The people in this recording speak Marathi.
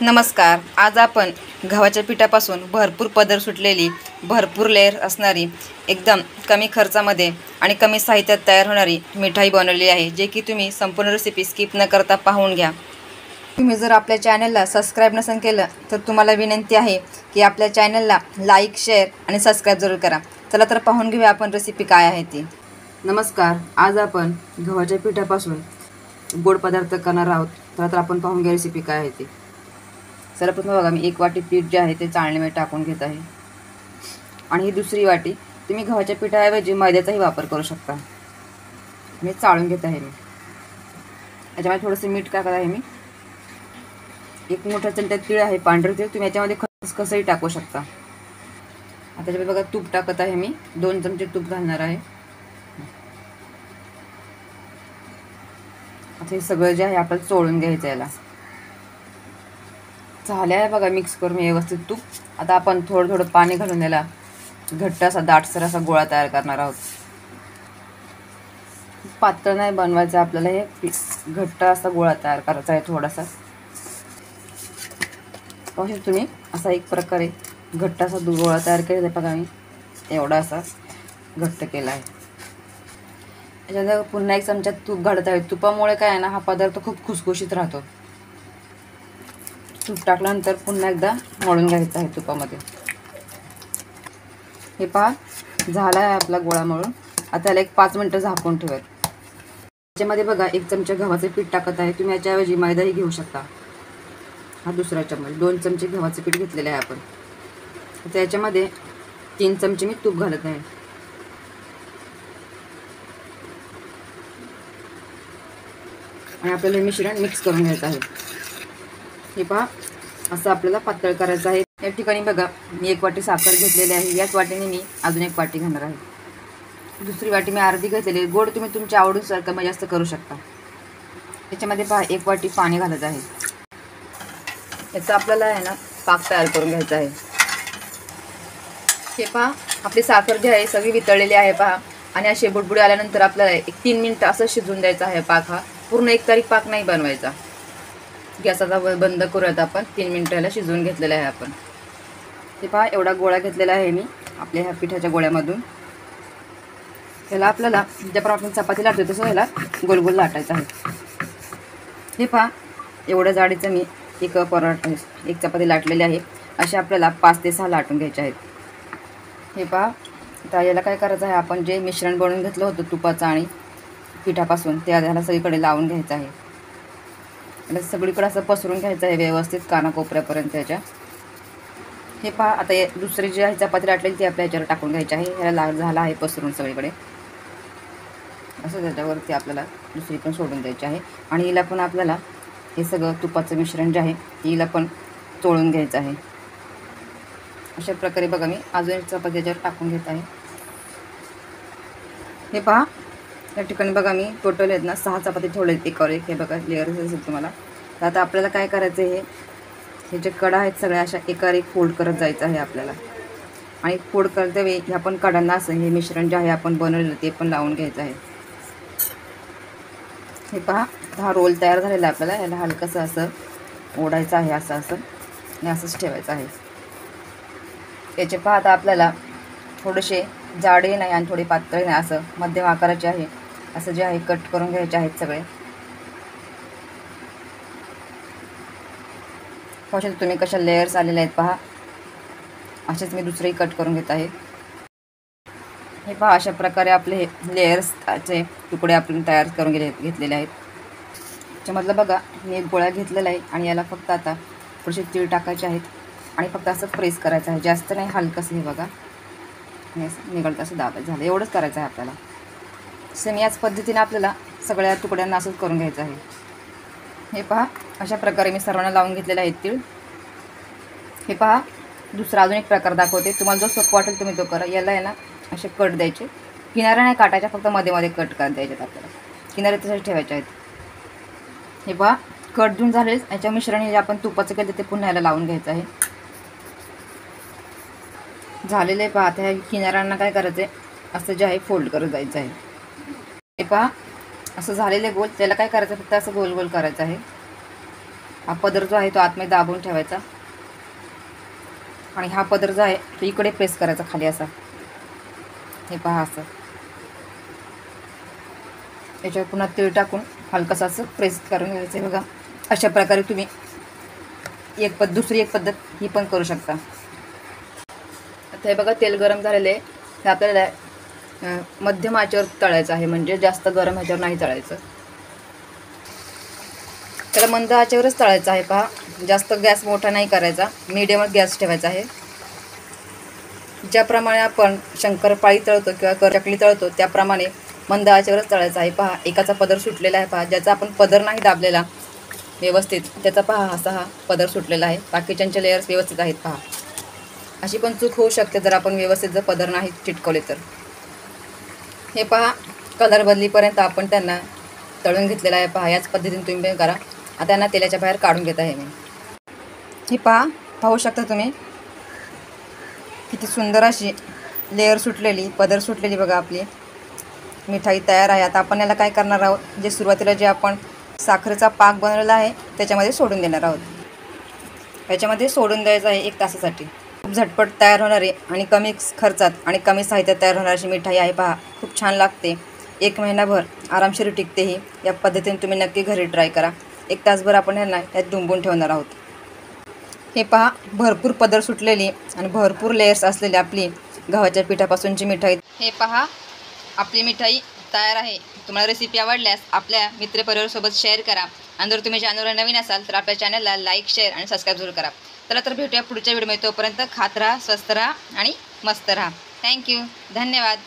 नमस्कार. आज आपण गव्हाच्या पिठापासून भरपूर पदर सुटलेली, भरपूर लेअर असणारी, एकदम कमी खर्चामध्ये आणि कमी साहित्यात तयार होणारी मिठाई बनवली आहे, जे की तुम्ही संपूर्ण रेसिपी स्किप न करता पाहून घ्या. तुम्ही जर आपल्या चॅनलला सबस्क्राईब नसेल केलं तर तुम्हाला विनंती आहे की आपल्या चॅनलला लाईक, शेअर आणि सबस्क्राईब जरूर करा. चला तर पाहून घेऊया आपण रेसिपी काय आहे ती. नमस्कार. आज आपण गव्हाच्या पिठापासून गोड पदार्थ करणार आहोत. तर आपण पाहून घ्या रेसिपी काय आहे ती. सर्वप्रथम बघा, मी 1 वाटी पीठ जे आहे ते चाळणीमध्ये टाकून घेत आहे. आणि ही दुसरी वाटी तुम्ही गव्हाच्या पिठाऐवजी मैद्याचाही वापर करू शकता. मी चाळून घेत आहे. याच्यामध्ये थोडंसं मीठ टाकत आहे. मी 1 मोठा चमचा तीळ आहे, पांढरे तीळ. तुम्ही याच्यामध्ये खसखसही टाकू शकता. आता त्याच्यामध्ये बघा तूप टाकत आहे. मी 2 चमचे तूप घालणार आहे. आता हे सगळं जे आहे आपल्याला चोळून घ्यायचं. याला झाले आहे बघा मिक्स करून व्यवस्थित तूप. आता आपण थोडं थोडं पाणी घालून याला घट्ट असा दाटसर असा गोळा तयार करणार आहोत. पातळ नाही बनवायचं आपल्याला, हे घट्ट असा गोळा तयार करायचा आहे थोडासा. पाहू तुम्ही असा एक प्रकारे घट्ट असा गोळा तयार केलेला आहे बघा. मी एवढा असा घट्ट केला आहे. याच्यात पुन्हा 1 चमचा तूप घालत आहे. तुपामुळे काय आहे ना, हा पदार्थ खूप खुसखुशीत राहतो. तूप टाकल्यानंतर पुन्हा एकदा मळून घ्यायचं आहे तुपामध्ये. हे पहा झाला आहे आपला गोळा मळून. आता त्याला 5 मिनटं झाकून ठेवूयात. त्याच्यामध्ये बघा 1 चमचा गव्हाचे पीठ टाकत आहे. तुम्ही याच्याऐवजी मैदाही घेऊ शकता. हा दुसरा चमचा, 2 चमचे गव्हाचे पीठ घेतलेले आहे आपण. आता याच्यामध्ये 3 चमचे मी तूप घालत आहे. आणि आपल्याला हे मिश्रण मिक्स करून घ्यायचं आहे. हे पहा असं आपल्याला पातळ करायचं आहे. या ठिकाणी बघा मी 1 वाटी साखर घेतलेली आहे. याच वाटीने मी अजून 1 वाटी घेणार आहे. दुसरी वाटी मी अर्धी घेतलेली आहे. गोड तुम्ही तुमच्या आवडीनुसार कमी जास्त करू शकता. याच्यामध्ये पहा 1 वाटी पाणी घालत आहे. याचा आपल्याला आहे ना पाक तयार करून घ्यायचा आहे. हे पहा आपली साखर जी आहे सगळी वितळलेली आहे पहा. आणि असे बुडबुडे आल्यानंतर आपल्याला 3 मिनिटं असं शिजवून द्यायचा आहे पाक. हा पूर्ण एकतारीख पाक नाही बनवायचा. गॅस आता बंद करूयात आपण. 3 मिनिटाला शिजवून घेतलेलं आहे आपण. हे पहा एवढा गोळा घेतलेला आहे मी आपल्या ह्या पिठाच्या गोळ्यामधून. त्याला आपल्याला ज्याप्रमाणे आपण चपाती लाटतो तसं ह्याला गोल गोल लाटायचं आहे. हे पहा एवढ्या जाडीचं मी एक चपाती लाटलेली आहे. अशा आपल्याला 5 ते 6 लाटून घ्यायचे आहेत. हे पहा आता याला काय करायचं आहे, आपण जे मिश्रण बनवून घेतलं होतं तुपाचं आणि पिठापासून, ते ह्याला सगळीकडे लावून घ्यायचं आहे. याला सगळीकडे असं पसरून घ्यायचं आहे व्यवस्थित कानाकोपऱ्यापर्यंत याच्या. हे पहा आता दुसरी जी आहे चपाती लाटलेली ती आपल्या ह्याच्यावर टाकून घ्यायची आहे. ह्याला झाला आहे पसरून सगळीकडे. असं त्याच्यावरती आपल्याला दुसरी पण सोडून द्यायची आहे. आणि हिला पण आपल्याला हे सगळं तुपाचं मिश्रण जे आहे हिला पण चोळून घ्यायचं आहे. अशा प्रकारे बघा मी अजून 1 चपाती याच्यावर टाकून घेत आहे. हे पहा या ठिकाणी बघा मी टोटल आहेत ना 6 चपाती ठेवले एकावर एक. हे बघा लेअर असेल तुम्हाला. तर आता आपल्याला काय करायचं आहे, हे जे कडा आहेत सगळ्या अशा एकावर एक फोल्ड करत जायचं आहे आपल्याला. आणि फोल्ड करते वेळी ह्या पण कडांना असं हे मिश्रण जे आहे आपण बनवलेलं ते पण लावून घ्यायचं आहे. हे पहा हा रोल तयार झालेला आहे आपल्याला. याला हलकंसं असं ओढायचं आहे, असं आणि असंच ठेवायचं आहे. याचे पहा आता आपल्याला थोडेसे जाडे नाही आणि थोडे पातळ नाही, असं मध्यम आकाराचे आहे. असं जे आहे कट करून घ्यायचे आहेत सगळे. पाहू तुम्ही कशा लेयर्स आलेले आहेत पहा. असेच मी दुसरेही कट करून घेत आहे. हे पहा अशा प्रकारे आपले हे लेयर्सचे तुकडे आपण तयार करून घेतलेले आहेत. त्याच्यामधलं बघा मी 1 गोळा घेतलेला आहे. आणि याला फक्त आता थोडेसे तीळ टाकायचे आहेत. आणि फक्त असं प्रेस करायचं आहे, जास्त नाही, हलकंसं. हे बघा निघळतं असं दाबायचं. झालं एवढंच करायचं आहे आपल्याला. सेम याच पद्धतीने आपल्याला सगळ्या तुकड्यांना असंच करून घ्यायचं आहे. हे पहा अशा प्रकारे मी सर्वांना लावून घेतलेले आहेत तीळ. हे पहा दुसरा अजून एक प्रकार दाखवते. तुम्हाला जो सोपं वाटेल तुम्ही तो करा. याला आहे ना असे कट द्यायचे. किनाऱ्या नाही काटायच्या, फक्त मध्ये मध्ये कट करत द्यायचे आपल्याला. किनारे तसेच ठेवायचे आहेत. हे पहा कट देऊन झालेच. याच्या मिश्रण हे आपण तुपाचं केलं ते पुन्हा याला लावून घ्यायचं आहे. झालेलं आहे पहा. आता ह्या किनाऱ्यांना काय करायचं आहे, असं जे आहे फोल्ड करत जायचं आहे. हे पहा असं झालेलं गोल. त्याला काय करायचं, फक्त असं गोल गोल करायचं आहे. हा पदर जो आहे तो आतमध्ये दाबून ठेवायचा आणि हा पदर जो आहे तो इकडे प्रेस करायचा खाली असा. हे पहा असं. याच्यावर पुन्हा तेल टाकून हलकंसं असं प्रेस करून घ्यायचं आहे बघा. अशा प्रकारे तुम्ही दुसरी एक पद्धत ही पण करू शकता. आता हे बघा तेल गरम झालेले आहे. हे आपल्याला मध्यम आचेवर तळायचं आहे, म्हणजे जास्त गरम ह्याच्यावर नाही तळायचं. त्याला मंद आचेवरच तळायचं आहे पहा. जास्त गॅस मोठा नाही करायचा, मीडियमच गॅस ठेवायचा आहे. ज्याप्रमाणे आपण शंकरपाळी तळतो किंवा चकली तळतो त्याप्रमाणे मंद आचेवरच तळायचं आहे पहा. एकाचा पदर सुटलेला आहे पहा, ज्याचा आपण पदर नाही दाबलेला व्यवस्थित त्याचा पहा असा हा पदर सुटलेला आहे. बाकीच्यांचे लेयर्स व्यवस्थित आहेत पहा. अशी पण चूक होऊ शकते जर आपण व्यवस्थित जर पदर नाही चिटकवले तर. हे पहा कलर बदलीपर्यंत आपण त्यांना तळून घेतलेला आहे पहा. याच पद्धतीने तुम्ही पण करा. आता त्यांना तेलाच्या बाहेर काढून घेत आहे मी. हे पहा, पाहू शकता तुम्ही किती सुंदर अशी लेअर सुटलेली, पदर सुटलेली बघा. आपली मिठाई तयार आहे. आता आपण याला काय करणार आहोत, जे सुरुवातीला जे आपण साखरेचा पाक बनवलेला आहे त्याच्यामध्ये सोडून देणार आहोत. याच्यामध्ये सोडून द्यायचं आहे 1 तासासाठी. खूप झटपट तयार होणारी आणि कमी खर्चात आणि कमी साहित्यात तयार होणारी अशी मिठाई आहे पहा. खूप छान लागते. 1 महिनाभर आरामशीर टिकते ही. या पद्धतीने तुम्ही नक्की घरी ट्राय करा. 1 तासभर आपण ह्यांना यात डुंबून ठेवणार आहोत. हे पहा भरपूर पदर सुटलेली आणि भरपूर लेयर्स असलेली आपली गव्हाच्या पिठापासूनची मिठाई. हे पहा आपली मिठाई तयार आहे. तुम्हाला रेसिपी आवडल्यास आपल्या मित्रपरिवारासोबत शेअर करा. आणि जर तुम्ही चॅनलवर नवीन असाल तर आपल्या चॅनलला लाईक, शेअर आणि सबस्क्राईब जरूर करा. चला तर भेटूया पुढच्या व्हिडिओमध्ये. तोपर्यंत खात राहा, स्वस्त राहा आणि मस्त राहा. थँक्यू. धन्यवाद.